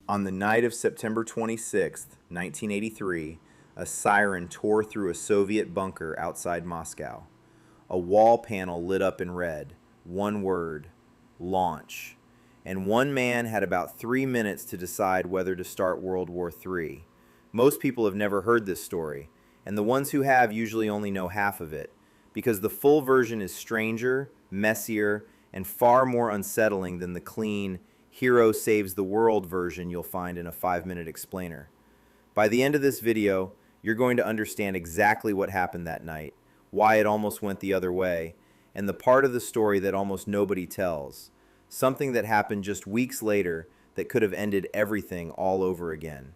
On the night of September 26, 1983, a siren tore through a Soviet bunker outside Moscow. A wall panel lit up in red. One word: launch. And one man had about 3 minutes to decide whether to start World War III. Most people have never heard this story, and the ones who have usually only know half of it, because the full version is stranger, messier, and far more unsettling than the clean, hero saves the world version you'll find in a 5-minute explainer. By the end of this video, you're going to understand exactly what happened that night, why it almost went the other way, and the part of the story that almost nobody tells. Something that happened just weeks later that could have ended everything all over again.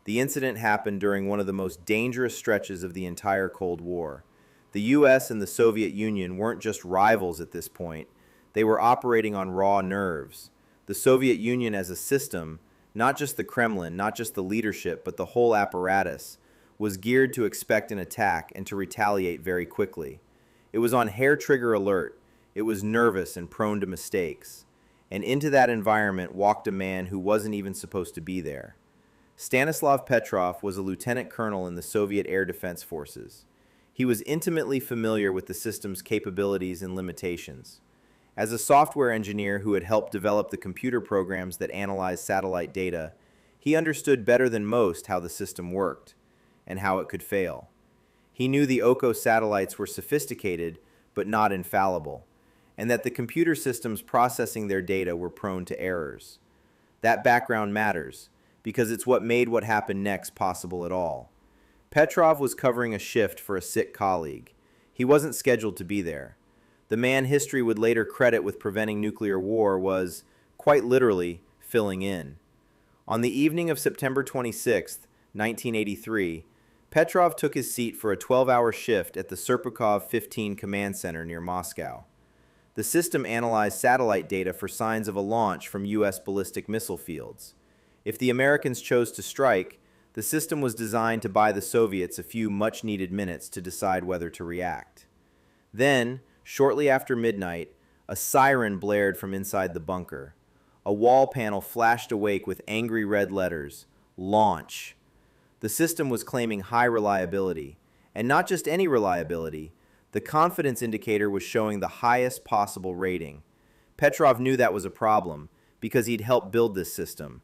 The incident happened during one of the most dangerous stretches of the entire Cold War. The US and the Soviet Union weren't just rivals at this point, they were operating on raw nerves. The Soviet Union as a system, not just the Kremlin, not just the leadership, but the whole apparatus, was geared to expect an attack and to retaliate very quickly. It was on hair-trigger alert. It was nervous and prone to mistakes. And into that environment walked a man who wasn't even supposed to be there. Stanislav Petrov was a lieutenant colonel in the Soviet Air Defense Forces. He was intimately familiar with the system's capabilities and limitations. As a software engineer who had helped develop the computer programs that analyze satellite data, he understood better than most how the system worked and how it could fail. He knew the OCO satellites were sophisticated but not infallible, and that the computer systems processing their data were prone to errors. That background matters, because it's what made what happened next possible at all. Petrov was covering a shift for a sick colleague. He wasn't scheduled to be there. The man history would later credit with preventing nuclear war was, quite literally, filling in. On the evening of September 26, 1983, Petrov took his seat for a 12-hour shift at the Serpukhov 15 command center near Moscow. The system analyzed satellite data for signs of a launch from U.S. ballistic missile fields. If the Americans chose to strike, the system was designed to buy the Soviets a few much-needed minutes to decide whether to react. Then, shortly after midnight, a siren blared from inside the bunker. A wall panel flashed awake with angry red letters: launch. The system was claiming high reliability, and not just any reliability. The confidence indicator was showing the highest possible rating. Petrov knew that was a problem, because he'd helped build this system.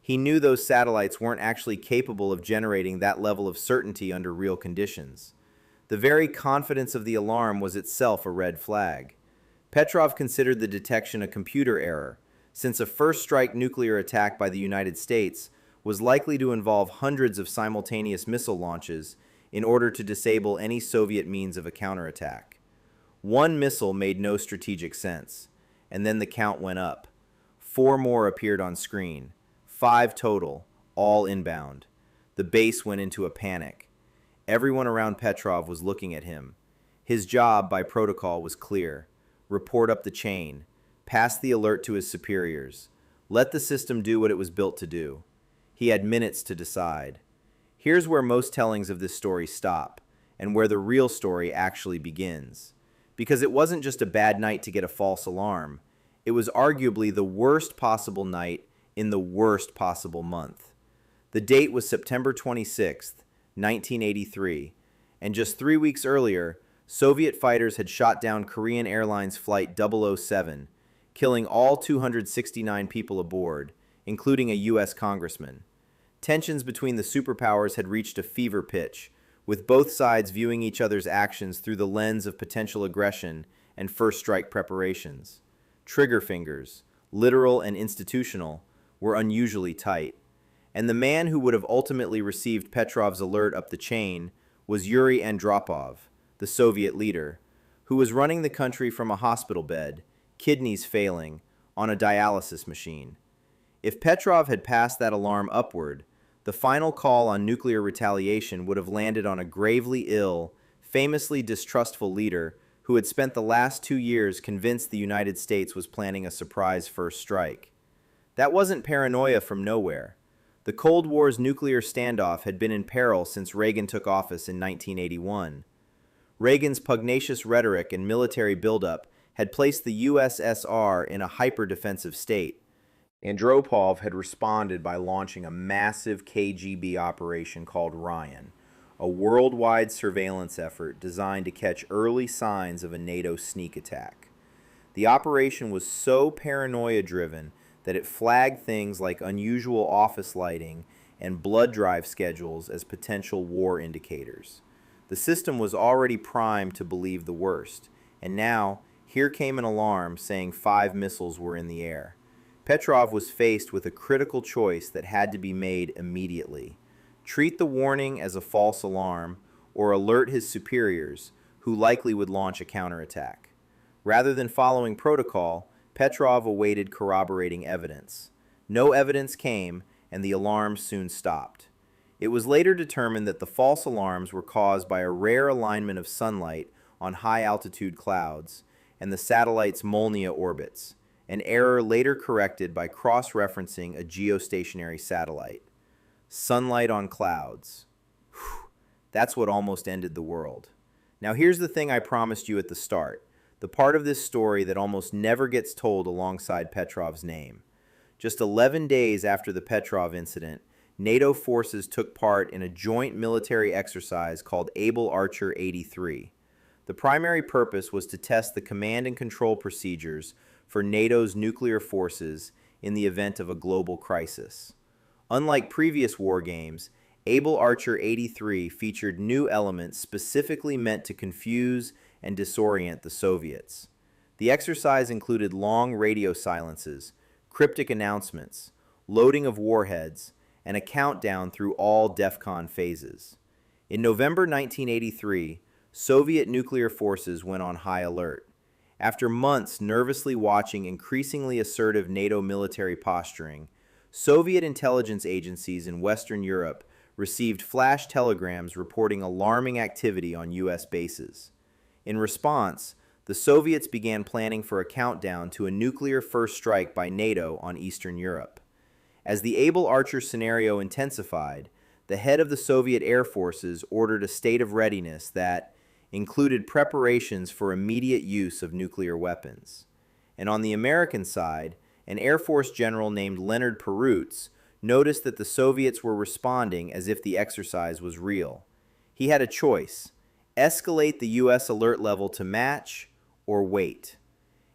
He knew those satellites weren't actually capable of generating that level of certainty under real conditions. The very confidence of the alarm was itself a red flag. Petrov considered the detection a computer error, since a first-strike nuclear attack by the United States was likely to involve hundreds of simultaneous missile launches in order to disable any Soviet means of a counterattack. One missile made no strategic sense, and then the count went up. 4 more appeared on screen, 5 total, all inbound. The base went into a panic. Everyone around Petrov was looking at him. His job, by protocol, was clear: report up the chain, pass the alert to his superiors, let the system do what it was built to do. He had minutes to decide. Here's where most tellings of this story stop, and where the real story actually begins. Because it wasn't just a bad night to get a false alarm, it was arguably the worst possible night in the worst possible month. The date was September 26th, 1983, and just 3 weeks earlier, Soviet fighters had shot down Korean Airlines Flight 007, killing all 269 people aboard, including a U.S. congressman. Tensions between the superpowers had reached a fever pitch, with both sides viewing each other's actions through the lens of potential aggression and first-strike preparations. Trigger fingers, literal and institutional, were unusually tight. And the man who would have ultimately received Petrov's alert up the chain was Yuri Andropov, the Soviet leader, who was running the country from a hospital bed, kidneys failing, on a dialysis machine. If Petrov had passed that alarm upward, the final call on nuclear retaliation would have landed on a gravely ill, famously distrustful leader who had spent the last 2 years convinced the United States was planning a surprise first strike. That wasn't paranoia from nowhere. The Cold War's nuclear standoff had been in peril since Reagan took office in 1981. Reagan's pugnacious rhetoric and military buildup had placed the USSR in a hyper-defensive state. Andropov had responded by launching a massive KGB operation called Ryan, a worldwide surveillance effort designed to catch early signs of a NATO sneak attack. The operation was so paranoia-driven that it flagged things like unusual office lighting and blood drive schedules as potential war indicators. The system was already primed to believe the worst, and now here came an alarm saying 5 missiles were in the air. Petrov was faced with a critical choice that had to be made immediately. Treat the warning as a false alarm, or alert his superiors, who likely would launch a counterattack. Rather than following protocol, Petrov awaited corroborating evidence. No evidence came, and the alarms soon stopped. It was later determined that the false alarms were caused by a rare alignment of sunlight on high-altitude clouds and the satellite's Molniya orbits, an error later corrected by cross-referencing a geostationary satellite. Sunlight on clouds. Whew, that's what almost ended the world. Now here's the thing I promised you at the start, the part of this story that almost never gets told alongside Petrov's name. Just 11 days after the Petrov incident, NATO forces took part in a joint military exercise called Able Archer 83. The primary purpose was to test the command and control procedures for NATO's nuclear forces in the event of a global crisis. Unlike previous war games, Able Archer 83 featured new elements specifically meant to confuse and disorient the Soviets. The exercise included long radio silences, cryptic announcements, loading of warheads, and a countdown through all DEFCON phases. In November 1983, Soviet nuclear forces went on high alert. After months nervously watching increasingly assertive NATO military posturing, Soviet intelligence agencies in Western Europe received flash telegrams reporting alarming activity on U.S. bases. In response, the Soviets began planning for a countdown to a nuclear first strike by NATO on Eastern Europe. As the Able Archer scenario intensified, the head of the Soviet Air Forces ordered a state of readiness that included preparations for immediate use of nuclear weapons. And on the American side, an Air Force general named Leonard Perroots noticed that the Soviets were responding as if the exercise was real. He had a choice: escalate the U.S. alert level to match or wait.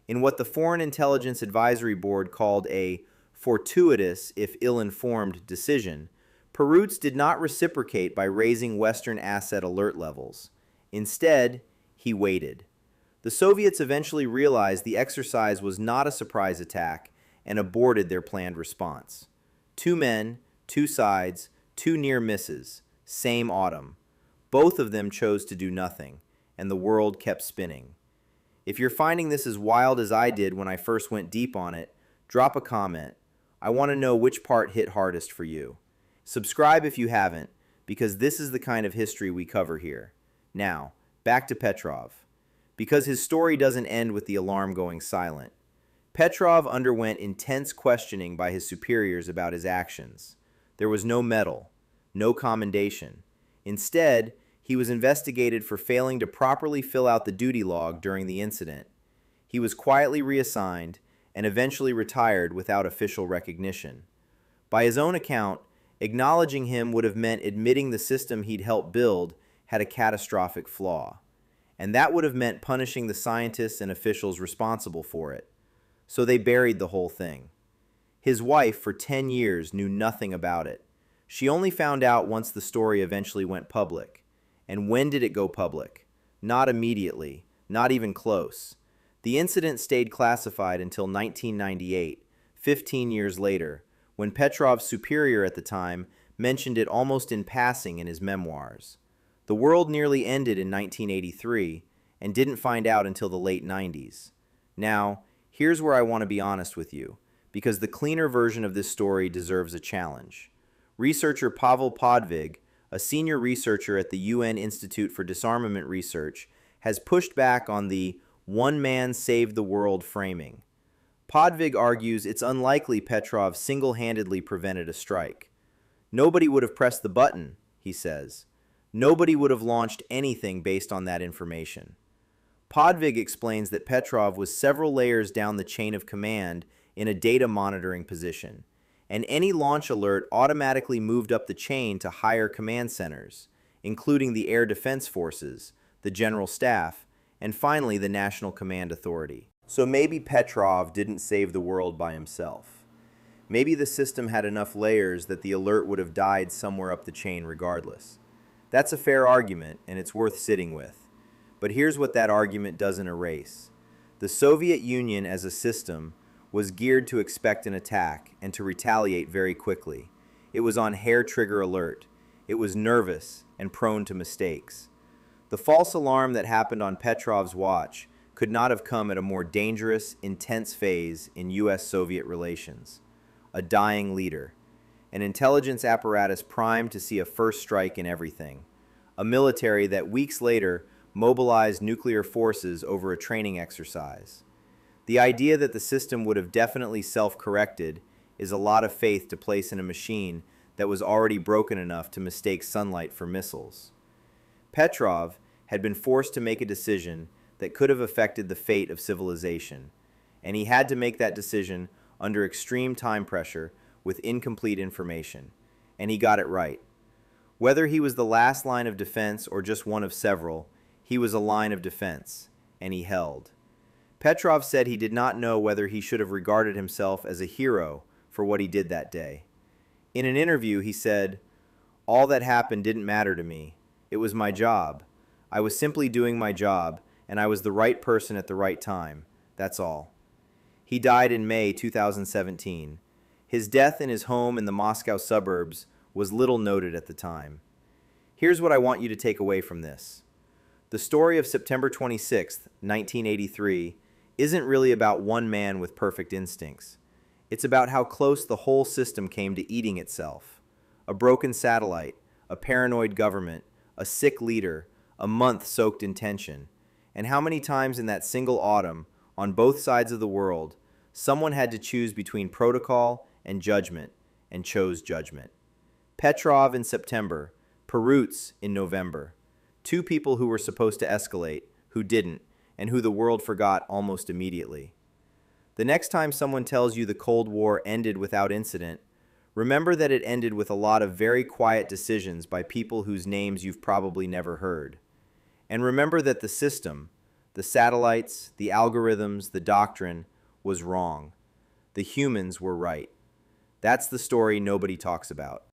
In what the Foreign Intelligence Advisory Board called a fortuitous, if ill-informed, decision, Perroots did not reciprocate by raising Western asset alert levels. Instead, he waited. The Soviets eventually realized the exercise was not a surprise attack and aborted their planned response. 2 men, 2 sides, 2 near misses, same autumn. Both of them chose to do nothing, and the world kept spinning. If you're finding this as wild as I did when I first went deep on it, drop a comment. I want to know which part hit hardest for you. Subscribe if you haven't, because this is the kind of history we cover here. Now, back to Petrov. Because his story doesn't end with the alarm going silent. Petrov underwent intense questioning by his superiors about his actions. There was no medal, no commendation. Instead, he was investigated for failing to properly fill out the duty log during the incident. He was quietly reassigned and eventually retired without official recognition. By his own account, acknowledging him would have meant admitting the system he'd helped build had a catastrophic flaw. And that would have meant punishing the scientists and officials responsible for it. So they buried the whole thing. His wife, for 10 years, knew nothing about it. She only found out once the story eventually went public. And when did it go public? Not immediately, not even close. The incident stayed classified until 1998, 15 years later, when Petrov's superior at the time mentioned it almost in passing in his memoirs. The world nearly ended in 1983 and didn't find out until the late 90s. Now, here's where I want to be honest with you, because the cleaner version of this story deserves a challenge. Researcher Pavel Podvig, a senior researcher at the UN Institute for Disarmament Research, has pushed back on the "one man saved the world" framing. Podvig argues it's unlikely Petrov single-handedly prevented a strike. Nobody would have pressed the button, he says. Nobody would have launched anything based on that information. Podvig explains that Petrov was several layers down the chain of command in a data monitoring position, and any launch alert automatically moved up the chain to higher command centers, including the Air Defense Forces, the General Staff, and finally the National Command Authority. So maybe Petrov didn't save the world by himself. Maybe the system had enough layers that the alert would have died somewhere up the chain regardless. That's a fair argument, and it's worth sitting with. But here's what that argument doesn't erase. The Soviet Union as a system was geared to expect an attack and to retaliate very quickly. It was on hair-trigger alert. It was nervous and prone to mistakes. The false alarm that happened on Petrov's watch could not have come at a more dangerous, intense phase in US-Soviet relations. A dying leader. An intelligence apparatus primed to see a first strike in everything. A military that weeks later mobilized nuclear forces over a training exercise. The idea that the system would have definitely self-corrected is a lot of faith to place in a machine that was already broken enough to mistake sunlight for missiles. Petrov had been forced to make a decision that could have affected the fate of civilization, and he had to make that decision under extreme time pressure with incomplete information, and he got it right. Whether he was the last line of defense or just one of several, he was a line of defense, and he held. Petrov said he did not know whether he should have regarded himself as a hero for what he did that day. In an interview, he said, "All that happened didn't matter to me. It was my job. I was simply doing my job, and I was the right person at the right time. That's all." He died in May 2017. His death in his home in the Moscow suburbs was little noted at the time. Here's what I want you to take away from this. The story of September 26, 1983, isn't really about one man with perfect instincts. It's about how close the whole system came to eating itself. A broken satellite, a paranoid government, a sick leader, a month soaked in tension, and how many times in that single autumn, on both sides of the world, someone had to choose between protocol and judgment, and chose judgment. Petrov in September, Perroots in November. Two people who were supposed to escalate, who didn't, and who the world forgot almost immediately. The next time someone tells you the Cold War ended without incident, remember that it ended with a lot of very quiet decisions by people whose names you've probably never heard. And remember that the system, the satellites, the algorithms, the doctrine, was wrong. The humans were right. That's the story nobody talks about.